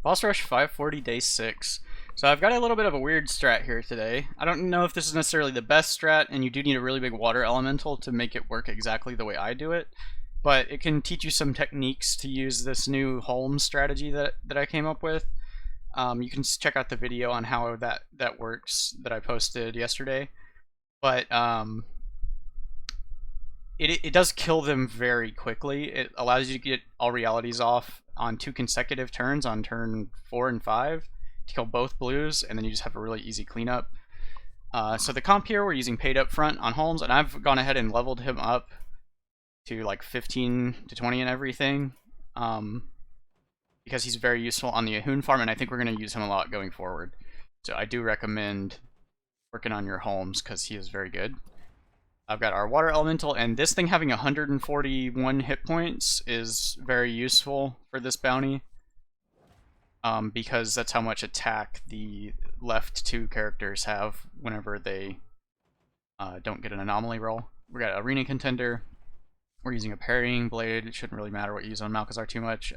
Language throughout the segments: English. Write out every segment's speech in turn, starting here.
Boss Rush 540 day 6. So I've got a little bit of a weird strat here today. I don't know if this is necessarily the best strat, and you do need a really big water elemental to make it work exactly the way I do it, but it can teach you some techniques to use this new Holmes strategy that I came up with. You can check out the video on how that works that I posted yesterday, but it does kill them very quickly. It allows you to get all realities off on 2 consecutive turns on turn 4 and 5 to kill both blues, and then you just have a really easy cleanup. So the comp here, we're using paid up front on Holmes, and I've gone ahead and leveled him up to like 15 to 20 and everything, because he's very useful on the Ahun farm, and I think we're going to use him a lot going forward. So I do recommend working on your Holmes because he is very good. I've got our water elemental, and this thing having 141 hit points is very useful for this bounty, because that's how much attack the left 2 characters have whenever they don't get an anomaly roll. We got arena contender. We're using a parrying blade. It shouldn't really matter what you use on Malchezaar too much.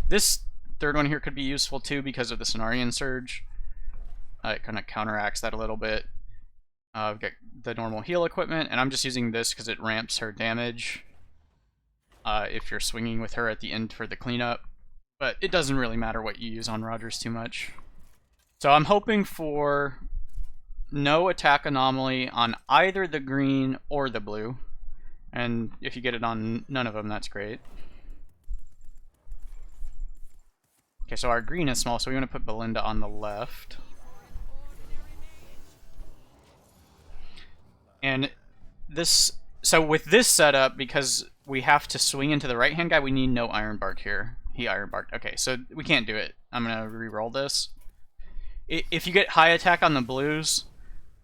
This third one here could be useful too because of the Cenarian Surge. It kind of counteracts that a little bit. I've got the normal heal equipment, and I'm just using this because it ramps her damage if you're swinging with her at the end for the cleanup. But it doesn't really matter what you use on Rogers too much. So I'm hoping for no attack anomaly on either the green or the blue. And if you get it on none of them, that's great. Okay, so our green is small, so we want to put Balinda on the left. And this, so with this setup, because we have to swing into the right-hand guy, we need no Iron Bark here. He Iron Barked. Okay, so we can't do it. I'm going to re-roll this. If you get high attack on the blues,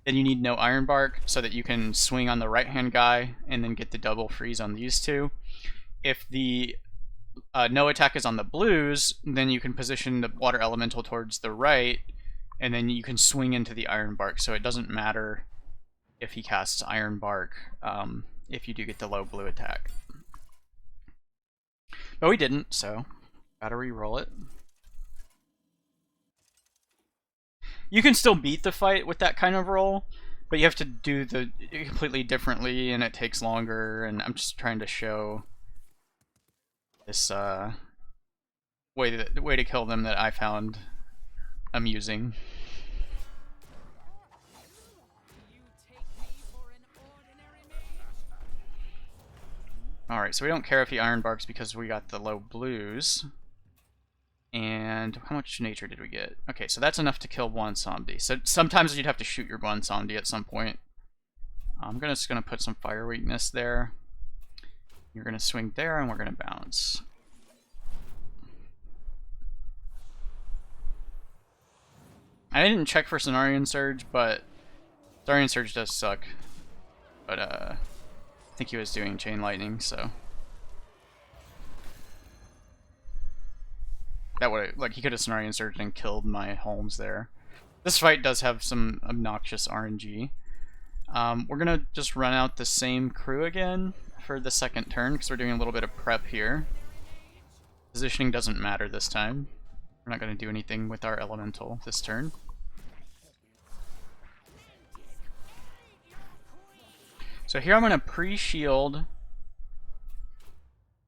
then you need no Iron Bark so that you can swing on the right-hand guy and then get the double freeze on these 2. If the no attack is on the blues, then you can position the water elemental towards the right, and then you can swing into the Iron Bark, so it doesn't matter if he casts Iron Bark if you do get the low blue attack. But we didn't, so gotta re-roll it. You can still beat the fight with that kind of roll, but you have to do the completely differently, and it takes longer, and I'm just trying to show this way to kill them that I found amusing. Alright, so we don't care if he Iron Barks because we got the low blues. And how much nature did we get? Okay, so that's enough to kill Bwonsamdi. So sometimes you'd have to shoot your Bwonsamdi at some point. I'm just gonna put some fire weakness there. You're gonna swing there, and we're gonna bounce. I didn't check for Cenarian Surge, but Cenarian Surge does suck. But I think he was doing Chain Lightning, so that would, like, he could have Cenarian Surged and killed my Holmes there. This fight does have some obnoxious RNG. We're gonna just run out the same crew again for the second turn because we're doing a little bit of prep here. Positioning doesn't matter this time. We're not gonna do anything with our elemental this turn. So here I'm gonna pre-shield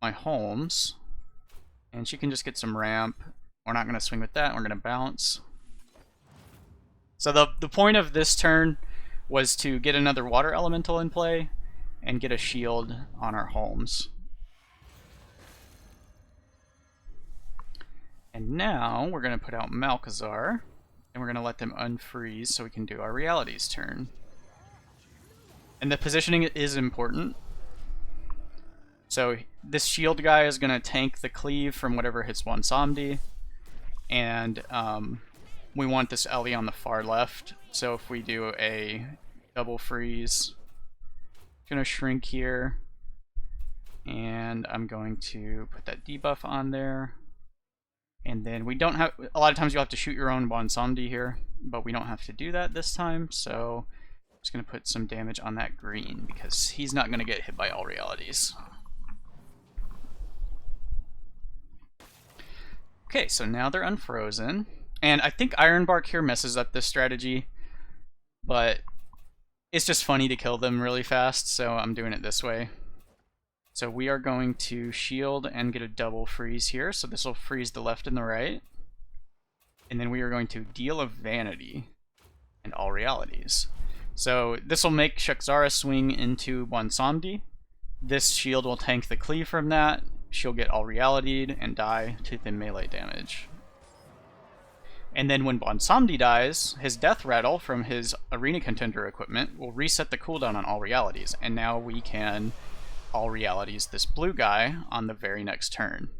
my Holmes, and she can just get some ramp. We're not gonna swing with that, we're gonna bounce. So the point of this turn was to get another water elemental in play and get a shield on our Holmes. And now we're gonna put out Malchezaar, and we're gonna let them unfreeze so we can do our realities turn. And the positioning is important. So this shield guy is going to tank the cleave from whatever hits Bwonsamdi. And we want this Ellie on the far left. So if we do a double freeze, I'm going to shrink here. And I'm going to put that debuff on there. And then we don't have, a lot of times you'll have to shoot your own Bwonsamdi here, but we don't have to do that this time. So I'm just going to put some damage on that green because he's not going to get hit by all realities. Okay, so now they're unfrozen. And I think Ironbark here messes up this strategy, but it's just funny to kill them really fast, so I'm doing it this way. So we are going to shield and get a double freeze here, so this will freeze the left and the right. And then we are going to deal a vanity and all realities. So this will make Shek'zara swing into Bwonsamdi. This shield will tank the cleave from that. She'll get all reality'd and die to the melee damage. And then when Bwonsamdi dies, his death rattle from his arena contender equipment will reset the cooldown on all realities, and now we can all realities this blue guy on the very next turn.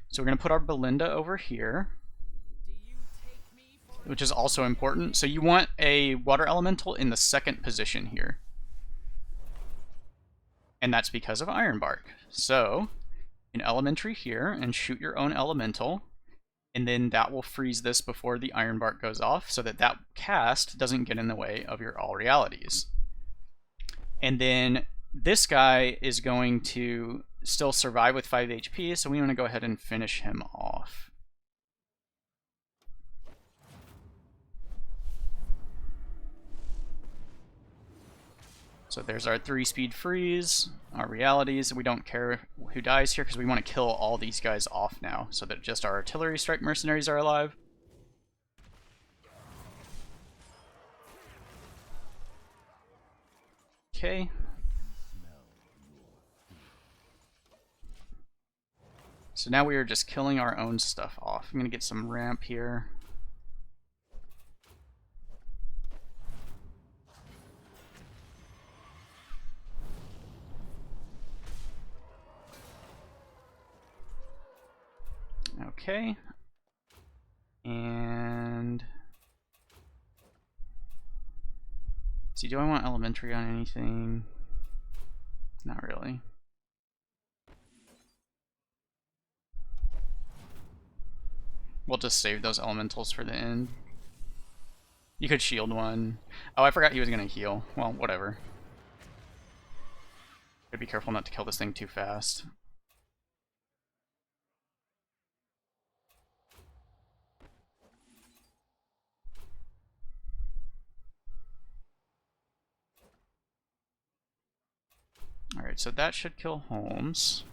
So we're going to put our Balinda over here, which is also important. So you want a water elemental in the second position here. And that's because of Ironbark. So, an elementary here, and shoot your own elemental, and then that will freeze this before the Ironbark goes off, so that that cast doesn't get in the way of your all realities. And then this guy is going to still survive with 5 HP, so we want to go ahead and finish him off. So there's our 3-speed freeze, our realities. We don't care who dies here because we want to kill all these guys off now so that just our artillery strike mercenaries are alive. Okay. So now we are just killing our own stuff off. I'm going to get some ramp here. Okay. And see, do I want elementary on anything? Not really. We'll just save those elementals for the end. You could shield one. Oh, I forgot he was gonna heal. Well, whatever. Gotta be careful not to kill this thing too fast. Alright, so that should kill Holmes.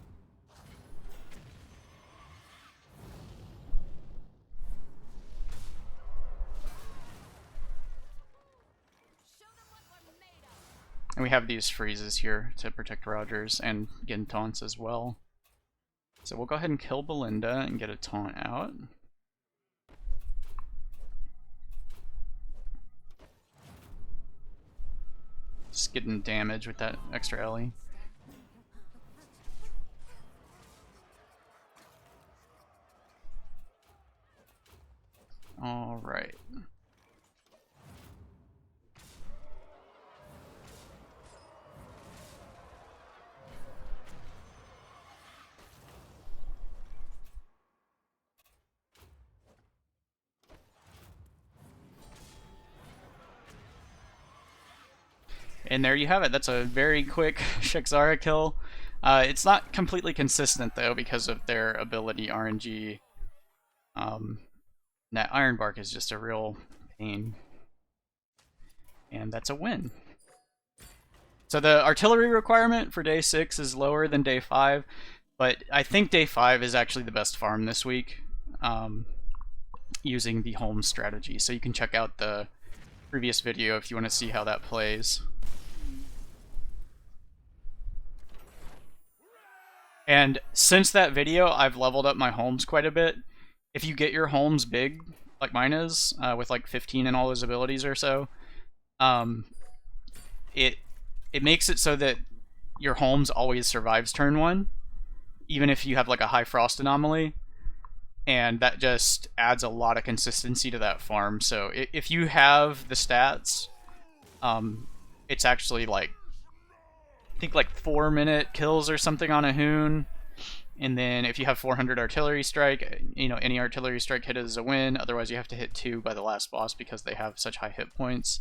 And we have these freezes here to protect Rogers and Genn taunts as well. So we'll go ahead and kill Balinda and get a taunt out. Just getting damage with that extra Ellie. Alright. And there you have it. That's a very quick Shek'zara kill. It's not completely consistent though because of their ability RNG. That Ironbark is just a real pain. And that's a win. So the artillery requirement for day 6 is lower than day 5, but I think day 5 is actually the best farm this week, using the Holmes strategy. So you can check out the previous video if you want to see how that plays. And since that video, I've leveled up my Holmes quite a bit. If you get your Holmes big, like mine is, with like 15 and all those abilities or so, it makes it so that your Holmes always survives turn 1, even if you have like a high frost anomaly, and that just adds a lot of consistency to that farm. So if you have the stats, it's actually like, I think like 4-minute kills or something on a Hoon. And then if you have 400 artillery strike, you know, any artillery strike hit is a win. Otherwise you have to hit 2 by the last boss because they have such high hit points.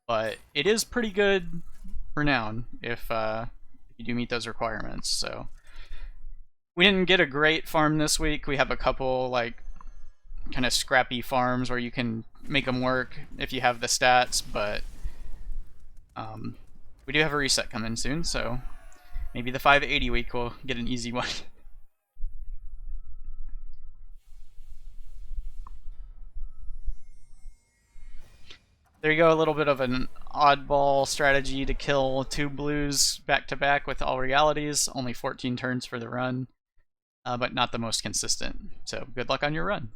But it is pretty good renown if you do meet those requirements. So We didn't get a great farm this week. We have a couple like kind of scrappy farms where you can make them work if you have the stats, but we do have a reset coming soon, so maybe the 580 week will get an easy one. There you go, a little bit of an oddball strategy to kill 2 blues back to back with all realities. Only 14 turns for the run, but not the most consistent. So good luck on your run.